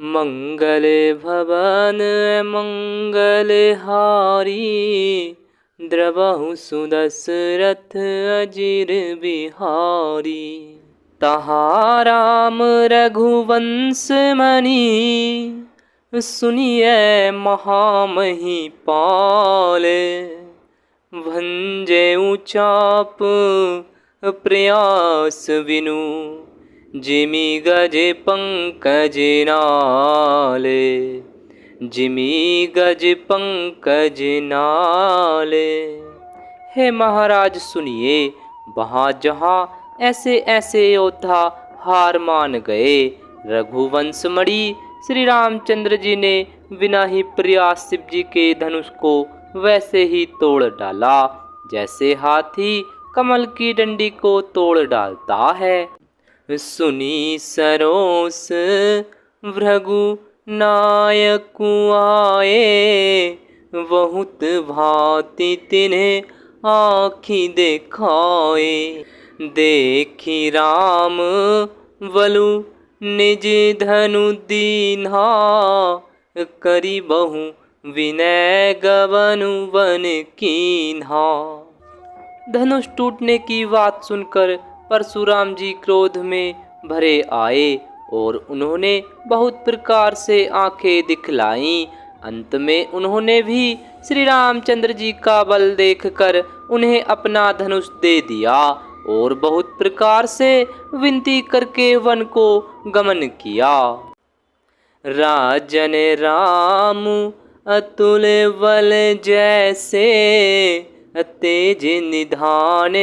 मंगल भवन मंगल हारी, द्रवहु सुदशरथ अजिर बिहारी। तहाँ राम रघुवंश मणि, सुनिए महामहिपाल। भंजेउ चाप प्रयास विनु, जिमि गज पंकज नाले। जिमि गज पंकज नाले। हे महाराज सुनिए, वहाँ जहाँ ऐसे ऐसे योद्धा हार मान गए, रघुवंश मणि श्री रामचंद्र जी ने बिना ही प्रयास शिव जी के धनुष को वैसे ही तोड़ डाला, जैसे हाथी कमल की डंडी को तोड़ डालता है। सुनी सरोस भृगु नायक आए, बहुत भांति तिन्हें आँखि देखाए। देखी राम बलु निज धनु दीन्हा, करी बहु विनय गबनु बन कीन्हा। धनुष टूटने की बात सुनकर परशुराम जी क्रोध में भरे आए और उन्होंने बहुत प्रकार से आंखें दिखलाई। अंत में उन्होंने भी श्री रामचंद्र जी का बल देखकर उन्हें अपना धनुष दे दिया और बहुत प्रकार से विनती करके वन को गमन किया। राजन राम अतुल बल जैसे, तेज निधान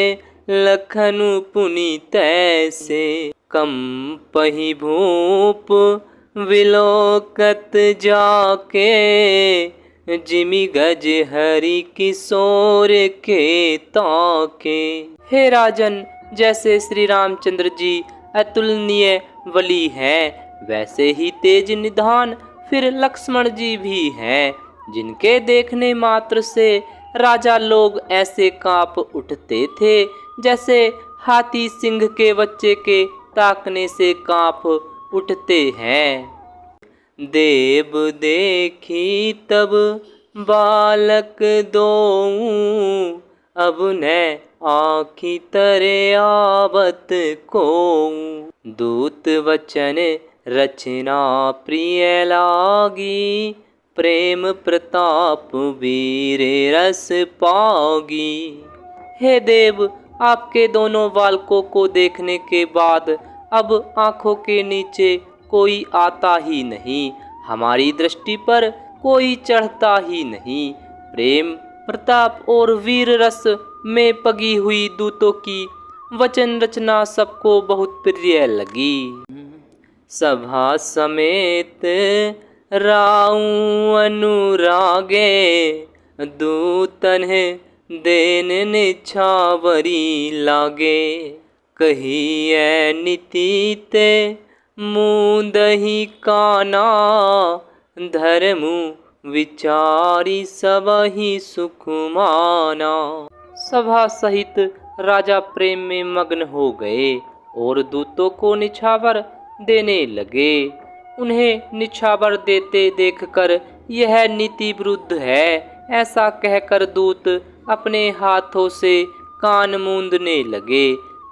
लखनु पुनि तैसे। कंपहि भूप विलोकत जाके, जिमि गज हरि किशोर के ताके। हे राजन, जैसे श्री रामचंद्र जी अतुलनीय बली हैं, वैसे ही तेज निधान फिर लक्ष्मण जी भी हैं, जिनके देखने मात्र से राजा लोग ऐसे कांप उठते थे जैसे हाथी सिंह के बच्चे के ताकने से कांप उठते हैं। देव देखी तब बालक दोऊ, अब न आँखि तरे आवत कोऊ। दूत वचन रचना प्रिय लागी, प्रेम प्रताप वीर रस पागी। हे देव, आपके दोनों बालकों को देखने के बाद अब आँखों के नीचे कोई आता ही नहीं, हमारी दृष्टि पर कोई चढ़ता ही नहीं। प्रेम प्रताप और वीर रस में पगी हुई दूतों की वचन रचना सबको बहुत प्रिय लगी। सभा समेत राऊ अनुरागे, दूतन देन निछावरी लागे। कहिए नीति ते मुँदहि काना, धर्मु विचारी सबहि सुख माना। सभा सहित राजा प्रेम में मग्न हो गए और दूतों को निछावर देने लगे। उन्हें निछावर देते देखकर यह नीति विरुद्ध है ऐसा कहकर दूत अपने हाथों से कान मूंदने लगे।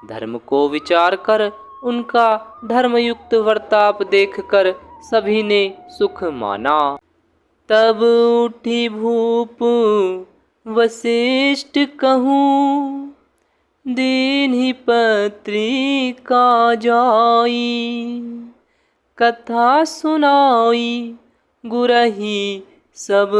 धर्म को विचार कर उनका धर्मयुक्त वर्ताप देखकर सभी ने सुख माना। तब उठी भूप वशिष्ठ कहूँ, दीन्हि पत्रिका जाई। कथा सुनाई गुरहि सब,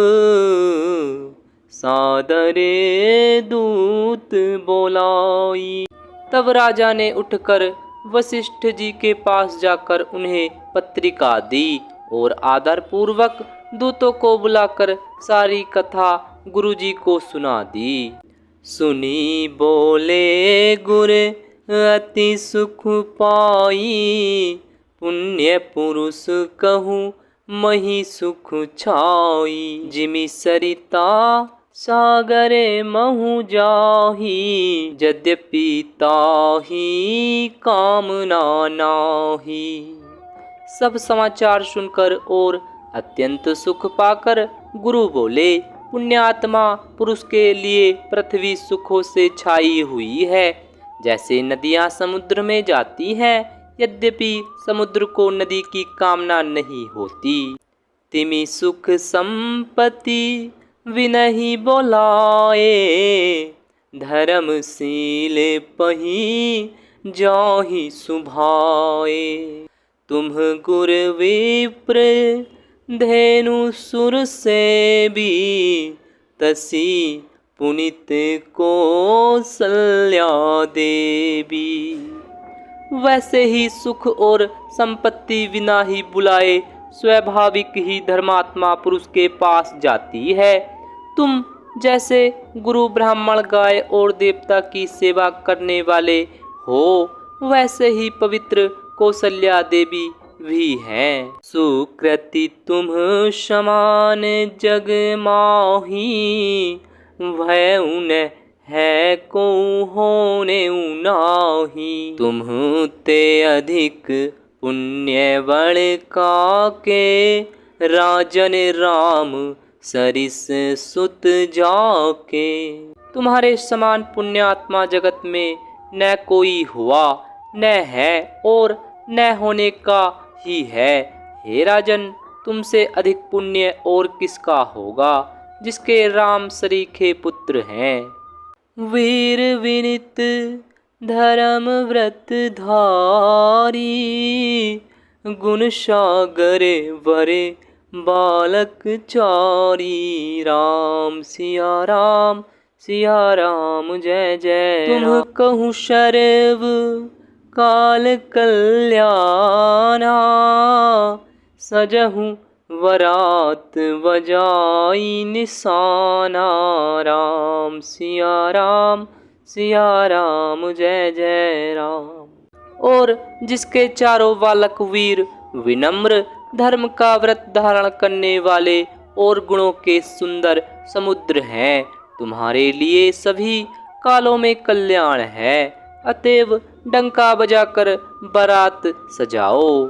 सादरे दूत बोलाई। तब राजा ने उठकर वशिष्ठ जी के पास जाकर उन्हें पत्रिका दी और आदर पूर्वक दूतों को बुलाकर सारी कथा गुरुजी को सुना दी। सुनी बोले गुर अति सुख पाई, पुण्य पुरुष कहूँ मही सुख छाई। जिमि सरिता सागरे महु जाही, यद्यपि ताही कामना नाही। सब समाचार सुनकर और अत्यंत सुख पाकर गुरु बोले, पुण्यात्मा पुरुष के लिए पृथ्वी सुखों से छाई हुई है, जैसे नदियां समुद्र में जाती हैं, यद्यपि समुद्र को नदी की कामना नहीं होती। तिमि सुख संपत्ति विनहि बोलाए, धर्मशील पही जाहि सुभाए। तुम गुर विप्र धेनु सुर से भी, तसी पुनित कौसल्या देवी। वैसे ही सुख और संपत्ति बिना ही बुलाए स्वाभाविक ही धर्मात्मा पुरुष के पास जाती है। तुम जैसे गुरु ब्राह्मण गाय और देवता की सेवा करने वाले हो, वैसे ही पवित्र कौसल्या देवी भी हैं। सुकृति तुम समान जग माही, भय उन्हें है को होने नाही। तुम ते अधिक पुण्य बल का के, राजन राम सरिस सुत जाके। तुम्हारे समान पुण्यात्मा जगत में न कोई हुआ, न है और न होने का ही है। हे राजन, तुमसे अधिक पुण्य और किसका होगा, जिसके राम सरीखे पुत्र हैं। वीर विनित धर्म व्रत धारी, गुण सागर वरे बालक चारी। राम सिया राम जय जय। तुम कहूँ सर्व काल कल्याणा, सजहूँ वरात बजाई निशाना। राम सिया राम जय जय राम। और जिसके चारों बालक वीर विनम्र, धर्म का व्रत धारण करने वाले और गुणों के सुंदर समुद्र हैं, तुम्हारे लिए सभी कालों में कल्याण है। अतएव डंका बजाकर बारात सजाओ।